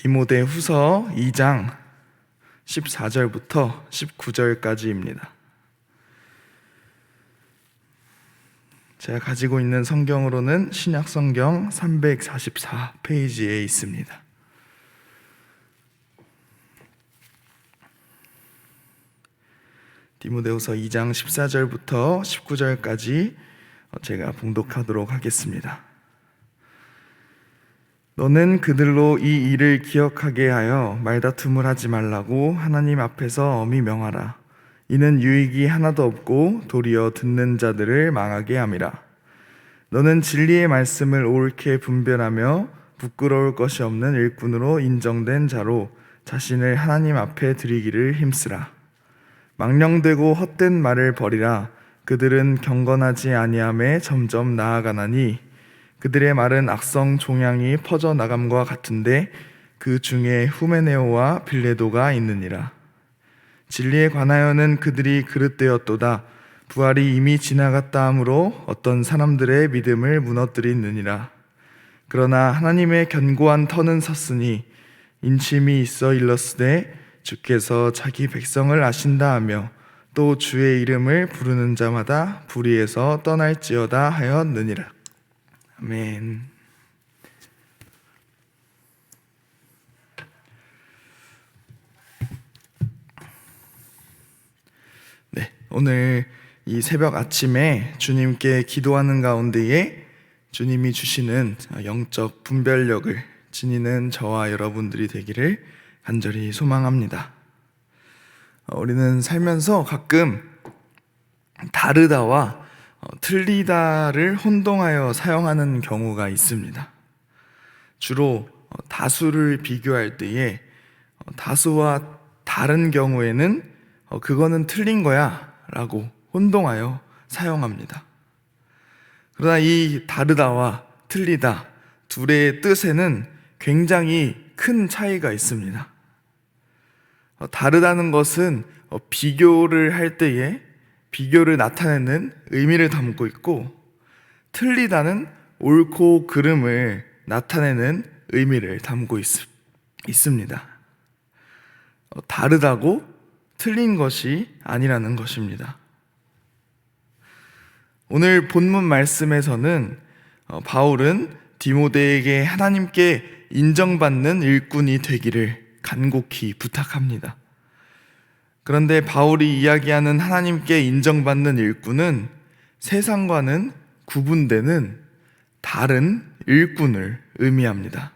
디모데후서 2장 14절부터 19절까지입니다. 제가 가지고 있는 성경으로는 신약성경 344페이지에 있습니다. 디모데후서 2장 14절부터 19절까지 제가 봉독하도록 하겠습니다. 너는 그들로 이 일을 기억하게 하여 말다툼을 하지 말라고 하나님 앞에서 엄히 명하라. 이는 유익이 하나도 없고 도리어 듣는 자들을 망하게 함이라. 너는 진리의 말씀을 옳게 분별하며 부끄러울 것이 없는 일꾼으로 인정된 자로 자신을 하나님 앞에 드리기를 힘쓰라. 망령되고 헛된 말을 버리라. 그들은 경건하지 아니함에 점점 나아가나니 그들의 말은 악성 종양이 퍼져나감과 같은데 그 중에 후메네오와 빌레도가 있느니라. 진리에 관하여는 그들이 그릇되었도다. 부활이 이미 지나갔다 하므로 어떤 사람들의 믿음을 무너뜨리느니라. 그러나 하나님의 견고한 터는 섰으니 인침이 있어 일렀으되 주께서 자기 백성을 아신다 하며 또 주의 이름을 부르는 자마다 불의에서 떠날지어다 하였느니라. 아멘. 네, 오늘 이 새벽 아침에 주님께 기도하는 가운데에 주님이 주시는 영적 분별력을 지니는 저와 여러분들이 되기를 간절히 소망합니다. 우리는 살면서 가끔 다르다와 틀리다를 혼동하여 사용하는 경우가 있습니다. 주로 다수를 비교할 때에 다수와 다른 경우에는 그거는 틀린 거야 라고 혼동하여 사용합니다. 그러나 이 다르다와 틀리다 둘의 뜻에는 굉장히 큰 차이가 있습니다. 다르다는 것은 비교를 할 때에 비교를 나타내는 의미를 담고 있고, 틀리다는 옳고 그름을 나타내는 의미를 담고 있습니다. 다르다고 틀린 것이 아니라는 것입니다. 오늘 본문 말씀에서는 바울은 디모데에게 하나님께 인정받는 일꾼이 되기를 간곡히 부탁합니다. 그런데 바울이 이야기하는 하나님께 인정받는 일꾼은 세상과는 구분되는 다른 일꾼을 의미합니다.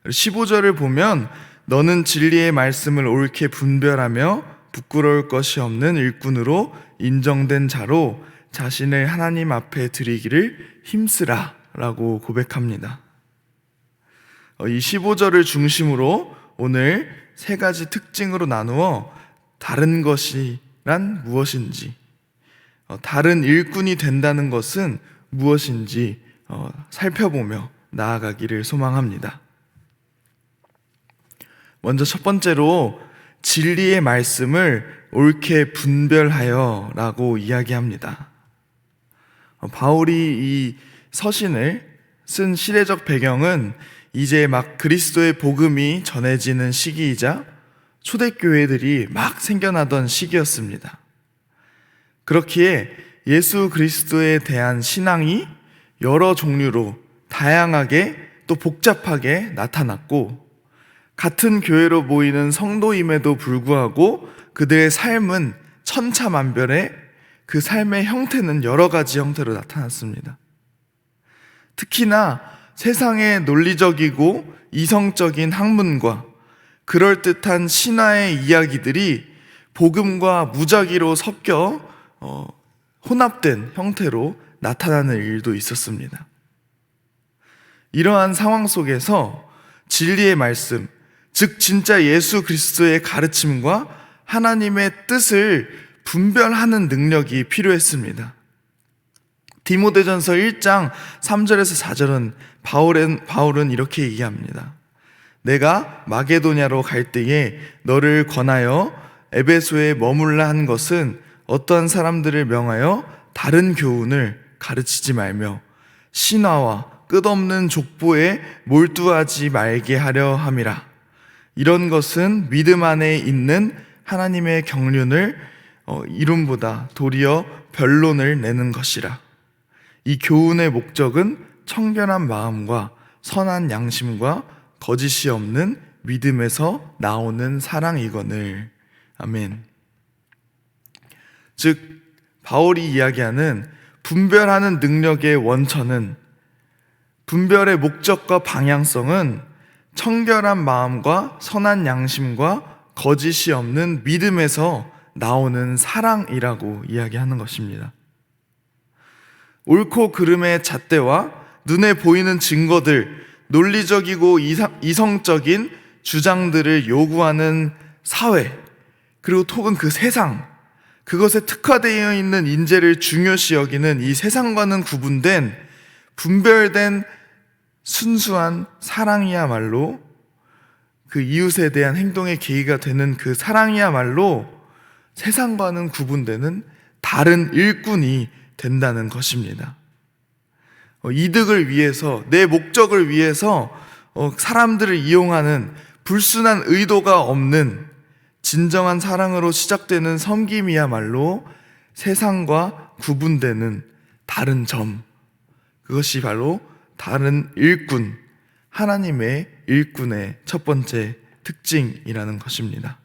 15절을 보면 너는 진리의 말씀을 옳게 분별하며 부끄러울 것이 없는 일꾼으로 인정된 자로 자신을 하나님 앞에 드리기를 힘쓰라 라고 고백합니다. 이 15절을 중심으로 오늘 세 가지 특징으로 나누어 다른 것이란 무엇인지, 다른 일꾼이 된다는 것은 무엇인지 살펴보며 나아가기를 소망합니다. 먼저 첫 번째로 진리의 말씀을 옳게 분별하여 라고 이야기합니다. 바울이 이 서신을 쓴 시대적 배경은 이제 막 그리스도의 복음이 전해지는 시기이자 초대교회들이 막 생겨나던 시기였습니다. 그렇기에 예수 그리스도에 대한 신앙이 여러 종류로 다양하게 또 복잡하게 나타났고, 같은 교회로 모이는 성도임에도 불구하고 그들의 삶은 천차만별에 그 삶의 형태는 여러 가지 형태로 나타났습니다. 특히나 세상의 논리적이고 이성적인 학문과 그럴듯한 신화의 이야기들이 복음과 무작위로 섞여 혼합된 형태로 나타나는 일도 있었습니다. 이러한 상황 속에서 진리의 말씀, 즉 진짜 예수 그리스도의 가르침과 하나님의 뜻을 분별하는 능력이 필요했습니다. 디모데전서 1장 3절에서 4절은 바울은 이렇게 얘기합니다. 내가 마게도냐로 갈 때에 너를 권하여 에베소에 머물라 한 것은 어떠한 사람들을 명하여 다른 교훈을 가르치지 말며 신화와 끝없는 족보에 몰두하지 말게 하려 함이라. 이런 것은 믿음 안에 있는 하나님의 경륜을 이론보다 도리어 변론을 내는 것이라. 이 교훈의 목적은 청결한 마음과 선한 양심과 거짓이 없는 믿음에서 나오는 사랑이거늘. 아멘. 즉 바울이 이야기하는 분별하는 능력의 원천은, 분별의 목적과 방향성은 청결한 마음과 선한 양심과 거짓이 없는 믿음에서 나오는 사랑이라고 이야기하는 것입니다. 옳고 그름의 잣대와 눈에 보이는 증거들, 논리적이고 이성적인 주장들을 요구하는 사회, 그리고 혹은 그 세상, 그것에 특화되어 있는 인재를 중요시 여기는 이 세상과는 구분된 분별된 순수한 사랑이야말로, 그 이웃에 대한 행동의 계기가 되는 그 사랑이야말로 세상과는 구분되는 다른 일꾼이 된다는 것입니다. 이득을 위해서, 내 목적을 위해서 사람들을 이용하는 불순한 의도가 없는 진정한 사랑으로 시작되는 섬김이야말로 세상과 구분되는 다른 점, 그것이 바로 다른 일꾼, 하나님의 일꾼의 첫 번째 특징이라는 것입니다.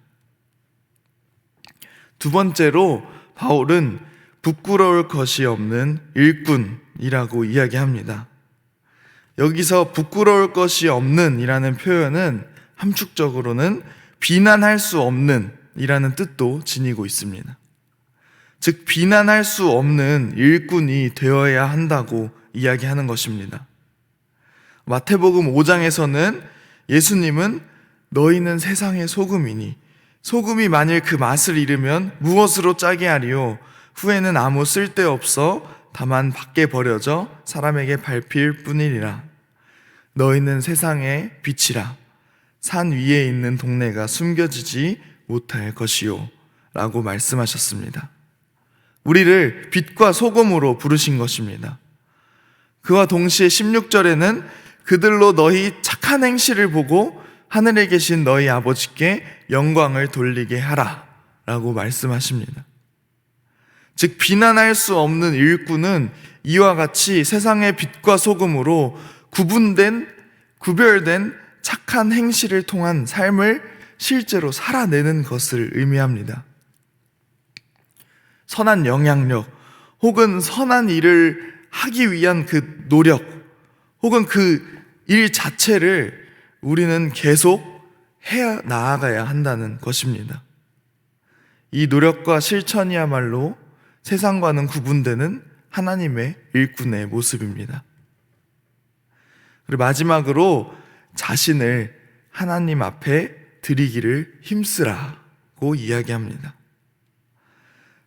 두 번째로 바울은 부끄러울 것이 없는 일꾼이라고 이야기합니다. 여기서 부끄러울 것이 없는 이라는 표현은 함축적으로는 비난할 수 없는 이라는 뜻도 지니고 있습니다. 즉 비난할 수 없는 일꾼이 되어야 한다고 이야기하는 것입니다. 마태복음 5장에서는 예수님은 너희는 세상의 소금이니 소금이 만일 그 맛을 잃으면 무엇으로 짜게 하리요? 후에는 아무 쓸데없어 다만 밖에 버려져 사람에게 밟힐 뿐이니라. 너희는 세상의 빛이라. 산 위에 있는 동네가 숨겨지지 못할 것이요 라고 말씀하셨습니다. 우리를 빛과 소금으로 부르신 것입니다. 그와 동시에 16절에는 그들로 너희 착한 행실을 보고 하늘에 계신 너희 아버지께 영광을 돌리게 하라 라고 말씀하십니다. 즉 비난할 수 없는 일꾼은 이와 같이 세상의 빛과 소금으로 구별된 착한 행실을 통한 삶을 실제로 살아내는 것을 의미합니다. 선한 영향력 혹은 선한 일을 하기 위한 그 노력 혹은 그 일 자체를 우리는 계속 해 나아가야 한다는 것입니다. 이 노력과 실천이야말로 세상과는 구분되는 하나님의 일꾼의 모습입니다. 그리고 마지막으로 자신을 하나님 앞에 드리기를 힘쓰라고 이야기합니다.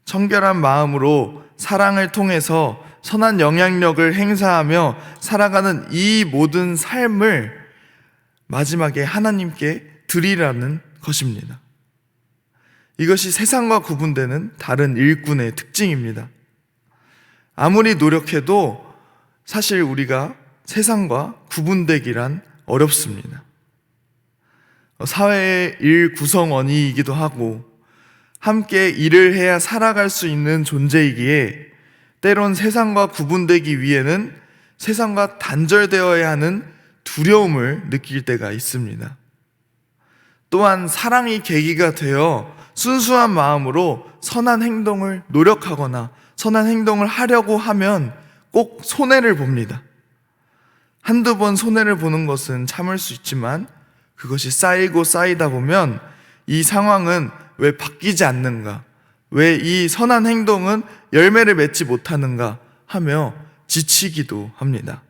청결한 마음으로 사랑을 통해서 선한 영향력을 행사하며 살아가는 이 모든 삶을 마지막에 하나님께 드리라는 것입니다. 이것이 세상과 구분되는 다른 일꾼의 특징입니다. 아무리 노력해도 사실 우리가 세상과 구분되기란 어렵습니다. 사회의 일 구성원이기도 하고 함께 일을 해야 살아갈 수 있는 존재이기에 때론 세상과 구분되기 위해는 세상과 단절되어야 하는 두려움을 느낄 때가 있습니다. 또한 사랑이 계기가 되어 순수한 마음으로 선한 행동을 노력하거나 선한 행동을 하려고 하면 꼭 손해를 봅니다. 한두 번 손해를 보는 것은 참을 수 있지만 그것이 쌓이고 쌓이다 보면 이 상황은 왜 바뀌지 않는가? 왜 이 선한 행동은 열매를 맺지 못하는가 하며 지치기도 합니다.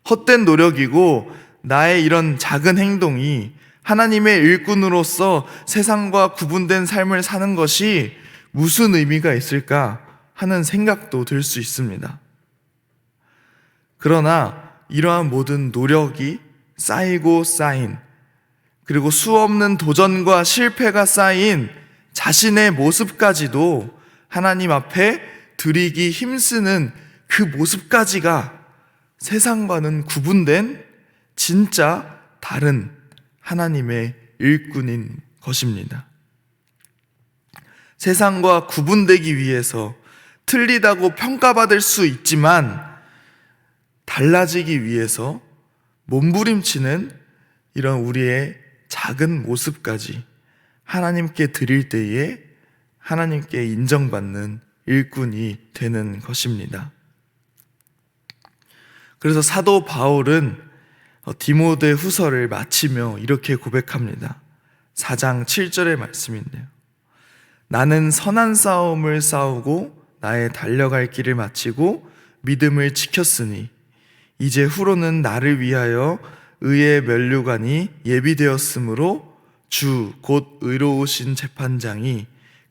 헛된 노력이고 나의 이런 작은 행동이 하나님의 일꾼으로서 세상과 구분된 삶을 사는 것이 무슨 의미가 있을까 하는 생각도 들 수 있습니다. 그러나 이러한 모든 노력이 쌓이고 쌓인, 그리고 수없는 도전과 실패가 쌓인 자신의 모습까지도 하나님 앞에 드리기 힘쓰는 그 모습까지가 세상과는 구분된 진짜 다른 하나님의 일꾼인 것입니다. 세상과 구분되기 위해서 틀리다고 평가받을 수 있지만 달라지기 위해서 몸부림치는 이런 우리의 작은 모습까지 하나님께 드릴 때에 하나님께 인정받는 일꾼이 되는 것입니다. 그래서 사도 바울은 디모데 후서를 마치며 이렇게 고백합니다. 4장 7절의 말씀인데요. 나는 선한 싸움을 싸우고 나의 달려갈 길을 마치고 믿음을 지켰으니 이제 후로는 나를 위하여 의의 면류관이 예비되었으므로 주 곧 의로우신 재판장이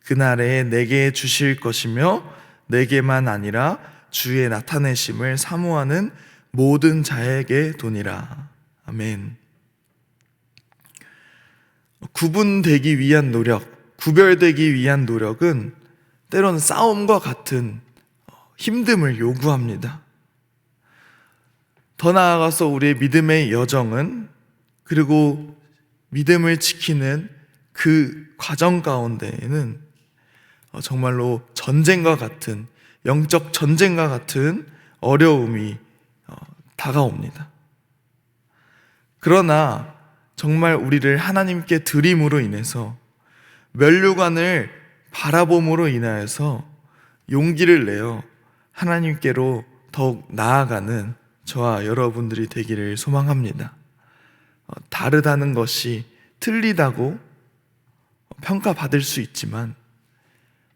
그날에 내게 주실 것이며 내게만 아니라 주의 나타내심을 사모하는 모든 자에게 도니라. 아멘. 구분되기 위한 노력, 구별되기 위한 노력은 때로는 싸움과 같은 힘듦을 요구합니다. 더 나아가서 우리의 믿음의 여정은, 그리고 믿음을 지키는 그 과정 가운데에는 정말로 전쟁과 같은, 영적 전쟁과 같은 어려움이 다가옵니다. 그러나 정말 우리를 하나님께 드림으로 인해서, 면류관을 바라봄으로 인하여서 용기를 내어 하나님께로 더욱 나아가는 저와 여러분들이 되기를 소망합니다. 다르다는 것이 틀리다고 평가받을 수 있지만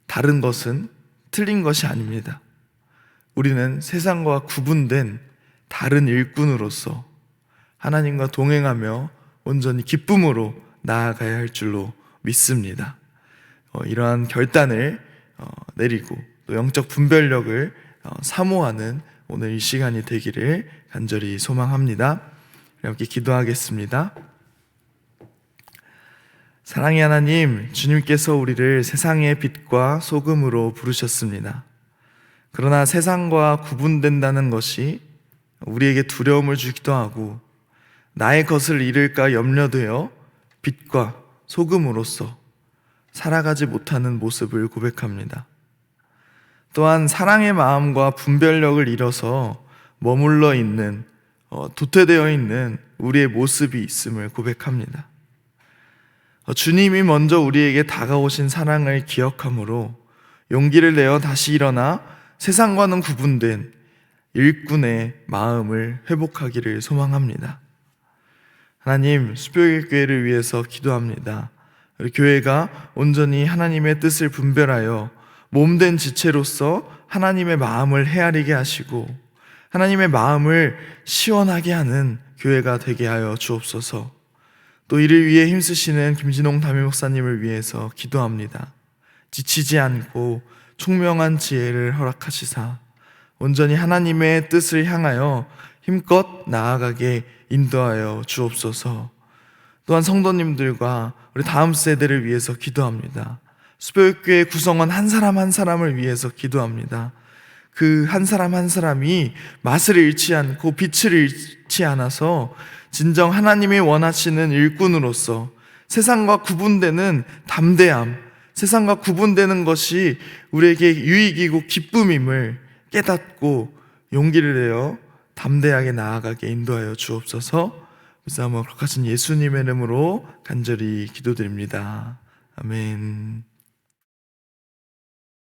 다른 것은 틀린 것이 아닙니다. 우리는 세상과 구분된 다른 일꾼으로서 하나님과 동행하며 온전히 기쁨으로 나아가야 할 줄로 믿습니다. 이러한 결단을 내리고 또 영적 분별력을 사모하는 오늘 이 시간이 되기를 간절히 소망합니다. 함께 기도하겠습니다. 사랑의 하나님, 주님께서 우리를 세상의 빛과 소금으로 부르셨습니다. 그러나 세상과 구분된다는 것이 우리에게 두려움을 주기도 하고 나의 것을 잃을까 염려되어 빛과 소금으로서 살아가지 못하는 모습을 고백합니다. 또한 사랑의 마음과 분별력을 잃어서 머물러 있는, 도태되어 있는 우리의 모습이 있음을 고백합니다. 주님이 먼저 우리에게 다가오신 사랑을 기억함으로 용기를 내어 다시 일어나 세상과는 구분된 일꾼의 마음을 회복하기를 소망합니다. 하나님, 수표교회를 위해서 기도합니다. 우리 교회가 온전히 하나님의 뜻을 분별하여 몸된 지체로서 하나님의 마음을 헤아리게 하시고 하나님의 마음을 시원하게 하는 교회가 되게 하여 주옵소서. 또 이를 위해 힘쓰시는 김진홍 담임 목사님을 위해서 기도합니다. 지치지 않고 총명한 지혜를 허락하시사 온전히 하나님의 뜻을 향하여 힘껏 나아가게 인도하여 주옵소서. 또한 성도님들과 우리 다음 세대를 위해서 기도합니다. 수표교회 구성원 한 사람 한 사람을 위해서 기도합니다. 그 한 사람 한 사람이 맛을 잃지 않고 빛을 잃지 않아서 진정 하나님이 원하시는 일꾼으로서 세상과 구분되는 담대함, 세상과 구분되는 것이 우리에게 유익이고 기쁨임을 깨닫고 용기를 내어 담대하게 나아가게 인도하여 주옵소서. 그래서 거룩하신 예수님의 이름으로 간절히 기도드립니다. 아멘.